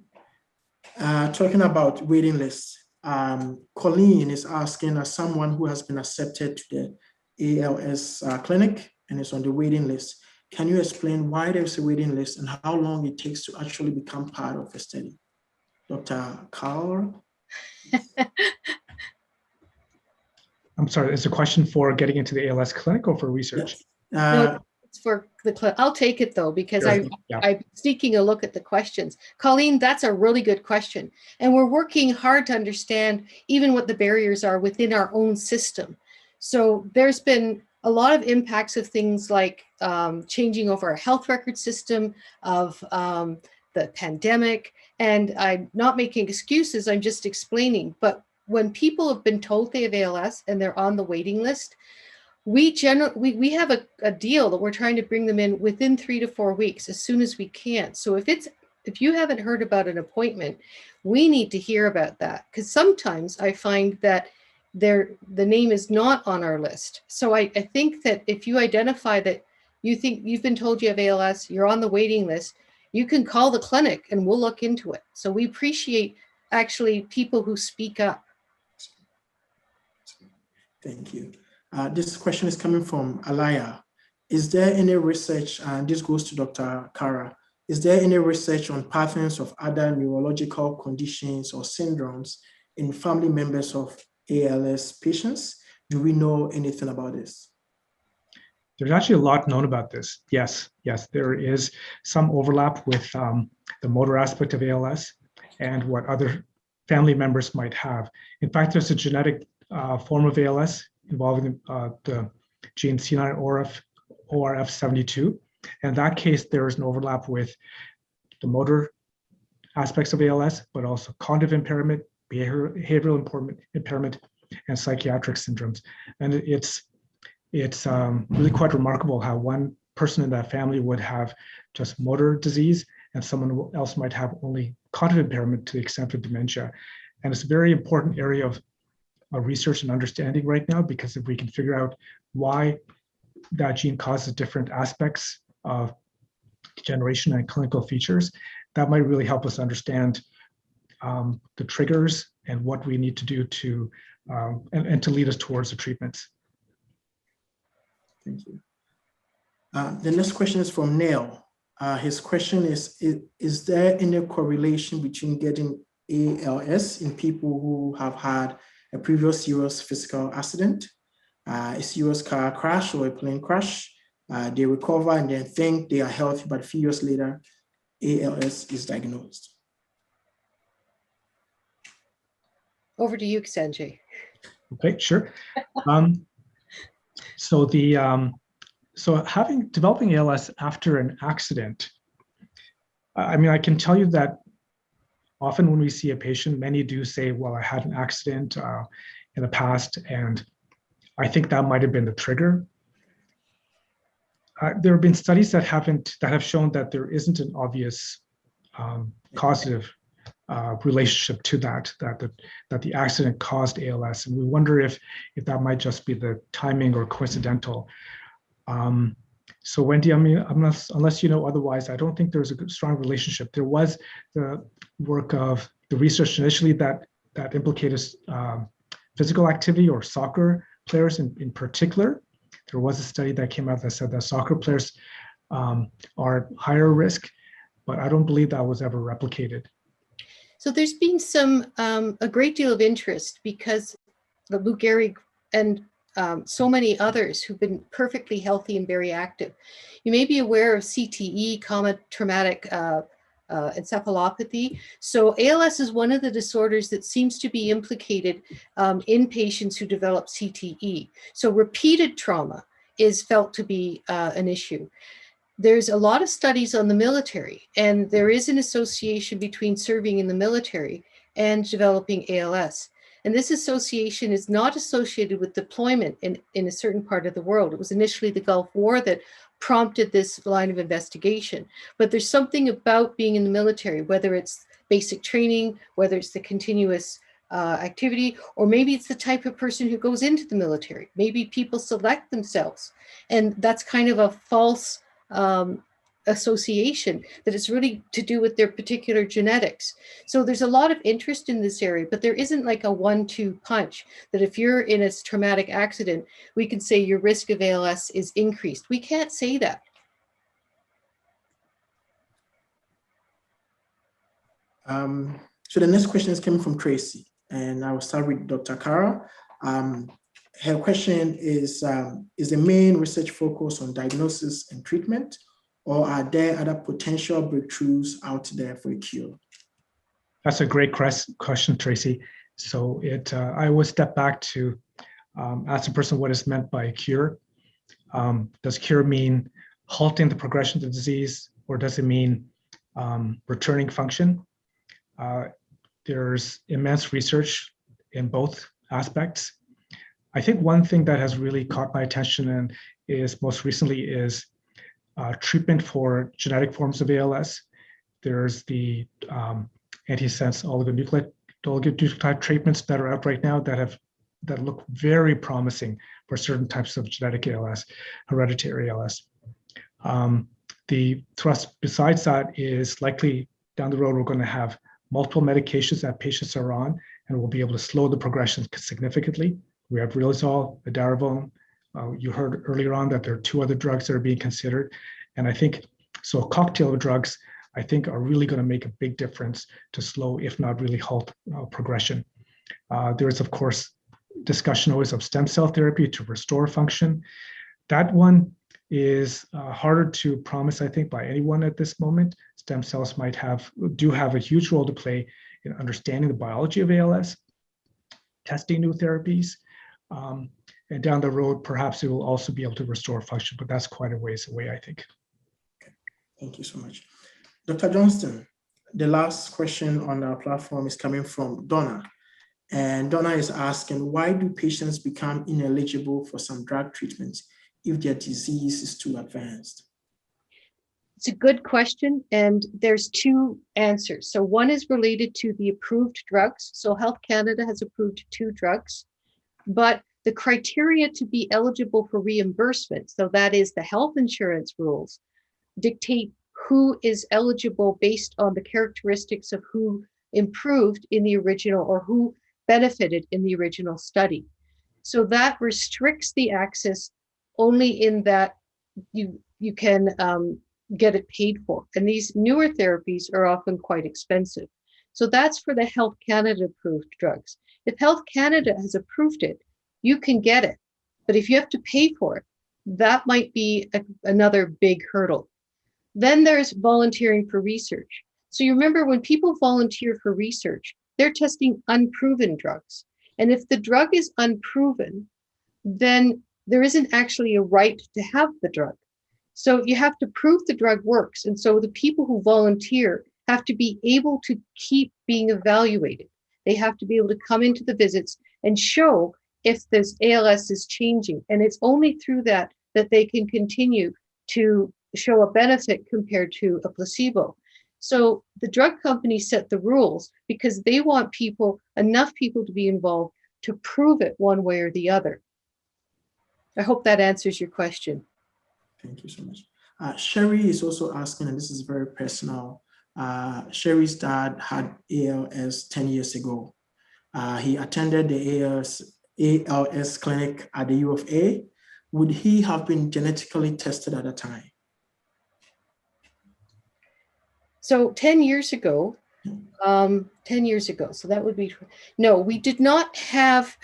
Talking about waiting lists, Colleen is asking, as someone who has been accepted to the ALS clinic and is on the waiting list, can you explain why there's a waiting list and how long it takes to actually become part of a study? Dr. Carl? I'm sorry, is the question for getting into the ALS clinic or for research? No, it's for the I'll take it though, because Sure. I'm sneaking a look at the questions. Colleen, that's a really good question. And we're working hard to understand even what the barriers are within our own system. So there's been a lot of impacts of things like changing over our health record system, of the pandemic. And I'm not making excuses, I'm just explaining. But when people have been told they have ALS and they're on the waiting list, we have a deal that we're trying to bring them in within 3 to 4 weeks as soon as we can. So if you haven't heard about an appointment, we need to hear about that, because sometimes I find that the name is not on our list. So I think that if you identify that you think you've been told you have ALS, you're on the waiting list, you can call the clinic and we'll look into it. So we appreciate actually people who speak up. Thank you. This question is coming from Alaya. Is there any research, and this goes to Dr. Kara, is there any research on patterns of other neurological conditions or syndromes in family members of ALS patients? Do we know anything about this? There's actually a lot known about this. Yes, there is some overlap with the motor aspect of ALS and what other family members might have. In fact, there's a genetic form of ALS involving the gene C9orf72. In that case, there is an overlap with the motor aspects of ALS, but also cognitive impairment, behavioral impairment, and psychiatric syndromes. And it's really quite remarkable how one person in that family would have just motor disease and someone else might have only cognitive impairment to the extent of dementia. And it's a very important area of research and understanding right now, because if we can figure out why that gene causes different aspects of degeneration and clinical features, that might really help us understand the triggers and what we need to do to and to lead us towards the treatments. Thank you. The next question is from Neil. His question is there any correlation between getting ALS in people who have had a previous serious physical accident, a serious car crash or a plane crash? They recover and then think they are healthy, but a few years later, ALS is diagnosed. Over to you, Sanjay. Okay, sure. So developing ALS after an accident, I mean, I can tell you that often when we see a patient, many do say, well, I had an accident in the past, and I think that might have been the trigger. There have been studies that have shown that there isn't an obvious causative relationship to that the accident caused ALS, and we wonder if that might just be the timing or coincidental. So Wendy, I mean, unless you know otherwise, I don't think there's a strong relationship. There was the work of the research initially that implicated physical activity or soccer players in particular. There was a study that came out that said that soccer players are higher risk, but I don't believe that was ever replicated. So there's been a great deal of interest because the Lou Gehrig and so many others who've been perfectly healthy and very active. You may be aware of CTE, common traumatic encephalopathy. So ALS is one of the disorders that seems to be implicated in patients who develop CTE. So repeated trauma is felt to be an issue. there's a lot of studies on the military, and there is an association between serving in the military and developing ALS. And this association is not associated with deployment in a certain part of the world. It was initially the Gulf War that prompted this line of investigation. But there's something about being in the military, whether it's basic training, whether it's the continuous activity, or maybe it's the type of person who goes into the military. Maybe people select themselves, and that's kind of a false association, that it's really to do with their particular genetics. So there's a lot of interest in this area, but there isn't like a 1-2 punch that if you're in a traumatic accident, we can say your risk of ALS is increased. We can't say that. So the next question is coming from Tracy, and I will start with Dr. Kara. Her question is the main research focus on diagnosis and treatment, or are there other potential breakthroughs out there for a cure? That's a great question, Tracy. So I will step back to ask the person what is meant by a cure. Does cure mean halting the progression of the disease, or does it mean returning function? There's immense research in both aspects. I think one thing that has really caught my attention and is most recently is treatment for genetic forms of ALS. There's the antisense oligonucleotide treatments that are out right now that look very promising for certain types of genetic ALS, hereditary ALS. The thrust besides that is likely down the road we're going to have multiple medications that patients are on, and we'll be able to slow the progression significantly. We have riluzole, edaravone. You heard earlier on that there are 2 other drugs that are being considered. And I think, so a cocktail of drugs, I think, are really going to make a big difference to slow, if not really halt, progression. There is, of course, discussion always of stem cell therapy to restore function. That one is harder to promise, I think, by anyone at this moment. Stem cells do have a huge role to play in understanding the biology of ALS, testing new therapies, and down the road, perhaps it will also be able to restore function, but that's quite a ways away, I think. Okay. Thank you so much. Dr. Johnston, the last question on our platform is coming from Donna. And Donna is asking, why do patients become ineligible for some drug treatments if their disease is too advanced? It's a good question, and there's 2 answers. So one is related to the approved drugs. So Health Canada has approved 2 drugs, but the criteria to be eligible for reimbursement, so that is the health insurance rules, dictate who is eligible based on the characteristics of who improved in the original or who benefited in the original study. So that restricts the access only in that you can get it paid for. And these newer therapies are often quite expensive. So that's for the Health Canada approved drugs. If Health Canada has approved it, you can get it. But if you have to pay for it, that might be another big hurdle. Then there's volunteering for research. So you remember when people volunteer for research, they're testing unproven drugs. And if the drug is unproven, then there isn't actually a right to have the drug. So you have to prove the drug works. And so the people who volunteer have to be able to keep being evaluated. They have to be able to come into the visits and show if this ALS is changing. And it's only through that they can continue to show a benefit compared to a placebo. So the drug companies set the rules because they want enough people to be involved to prove it one way or the other. I hope that answers your question. Thank you so much. Sherry is also asking, and this is very personal. Sherry's dad had ALS 10 years ago. He attended the ALS clinic at the U of A. Would he have been genetically tested at the time? So 10 years ago, so that would be, no, we did not have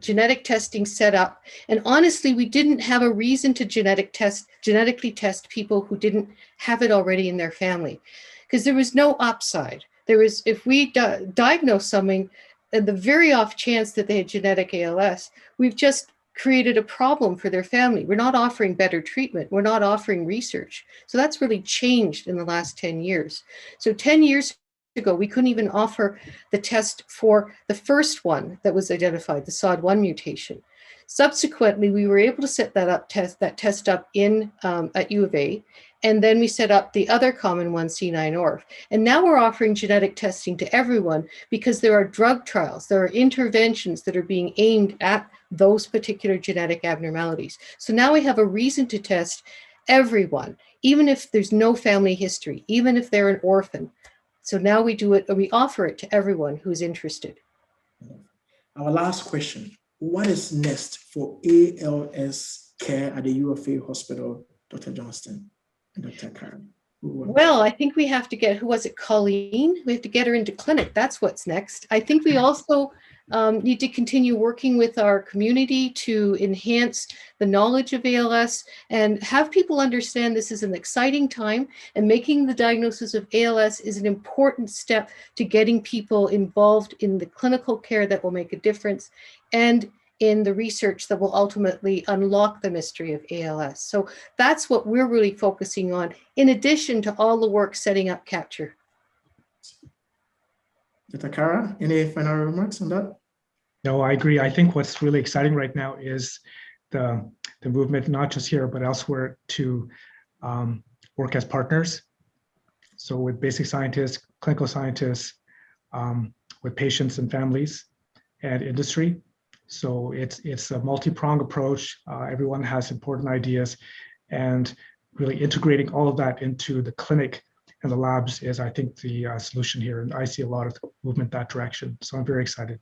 genetic testing set up. And honestly, we didn't have a reason to genetically test people who didn't have it already in their family, because there was no upside. If we diagnose something, and the very off chance that they had genetic ALS, we've just created a problem for their family. We're not offering better treatment. We're not offering research. So that's really changed in the last 10 years. So 10 years ago, we couldn't even offer the test for the first one that was identified, the SOD1 mutation. Subsequently, we were able to set that test up in at U of A, and then we set up the other common one, C9orf. And now we're offering genetic testing to everyone because there are drug trials, there are interventions that are being aimed at those particular genetic abnormalities. So now we have a reason to test everyone, even if there's no family history, even if they're an orphan. So now we do it, or we offer it to everyone who's interested. Our last question: what is next for ALS care at the U of A hospital, Dr. Johnston and Dr. Karen? Well, I think we have to get, who was it, Colleen? We have to get her into clinic. That's what's next. I think we also need to continue working with our community to enhance the knowledge of ALS and have people understand this is an exciting time, and making the diagnosis of ALS is an important step to getting people involved in the clinical care that will make a difference and in the research that will ultimately unlock the mystery of ALS. So that's what we're really focusing on, in addition to all the work setting up Capture. Dr. Kara, any final remarks on that? No, I agree. I think what's really exciting right now is the movement, not just here, but elsewhere, to work as partners. So with basic scientists, clinical scientists, with patients and families and industry. So it's a multi-pronged approach. Everyone has important ideas, and really integrating all of that into the clinic and the labs is, I think, the solution here. And I see a lot of movement that direction. So I'm very excited.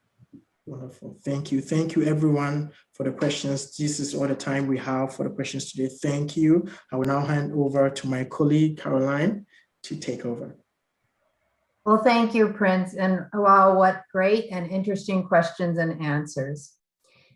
Wonderful. Thank you. Thank you, everyone, for the questions. This is all the time we have for the questions today. Thank you. I will now hand over to my colleague, Caroline, to take over. Well, thank you, Prince. And wow, what great and interesting questions and answers.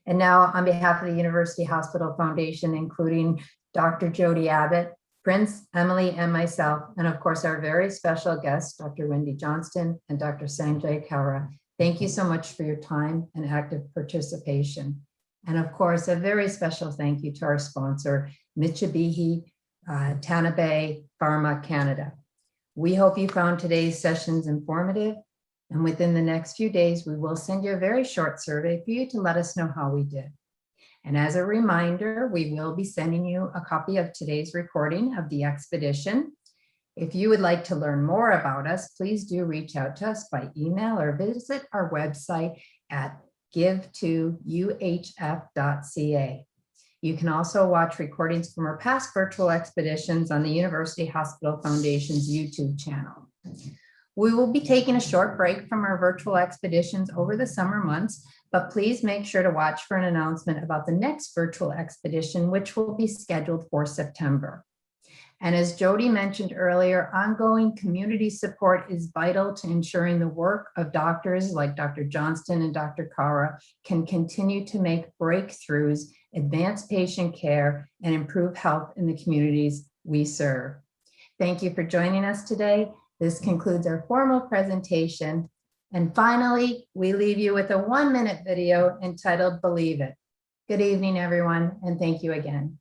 And now on behalf of the University Hospital Foundation, including Dr. Jody Abbott, Prince, Emily, and myself, and of course, our very special guests, Dr. Wendy Johnston and Dr. Sanjay Kaura, thank you so much for your time and active participation. And of course, a very special thank you to our sponsor, Mitsubishi Tanabe Pharma Canada. We hope you found today's sessions informative, and within the next few days, we will send you a very short survey for you to let us know how we did. And as a reminder, we will be sending you a copy of today's recording of the expedition. If you would like to learn more about us, please do reach out to us by email or visit our website at give2uhf.ca. You can also watch recordings from our past virtual expeditions on the University Hospital Foundation's YouTube channel. We will be taking a short break from our virtual expeditions over the summer months, but please make sure to watch for an announcement about the next virtual expedition, which will be scheduled for September. And as Jody mentioned earlier, ongoing community support is vital to ensuring the work of doctors like Dr. Johnston and Dr. Kaura can continue to make breakthroughs, advance patient care, and improve health in the communities we serve. Thank you for joining us today. This concludes our formal presentation. And finally, we leave you with a 1-minute video entitled Believe It. Good evening, everyone, and thank you again.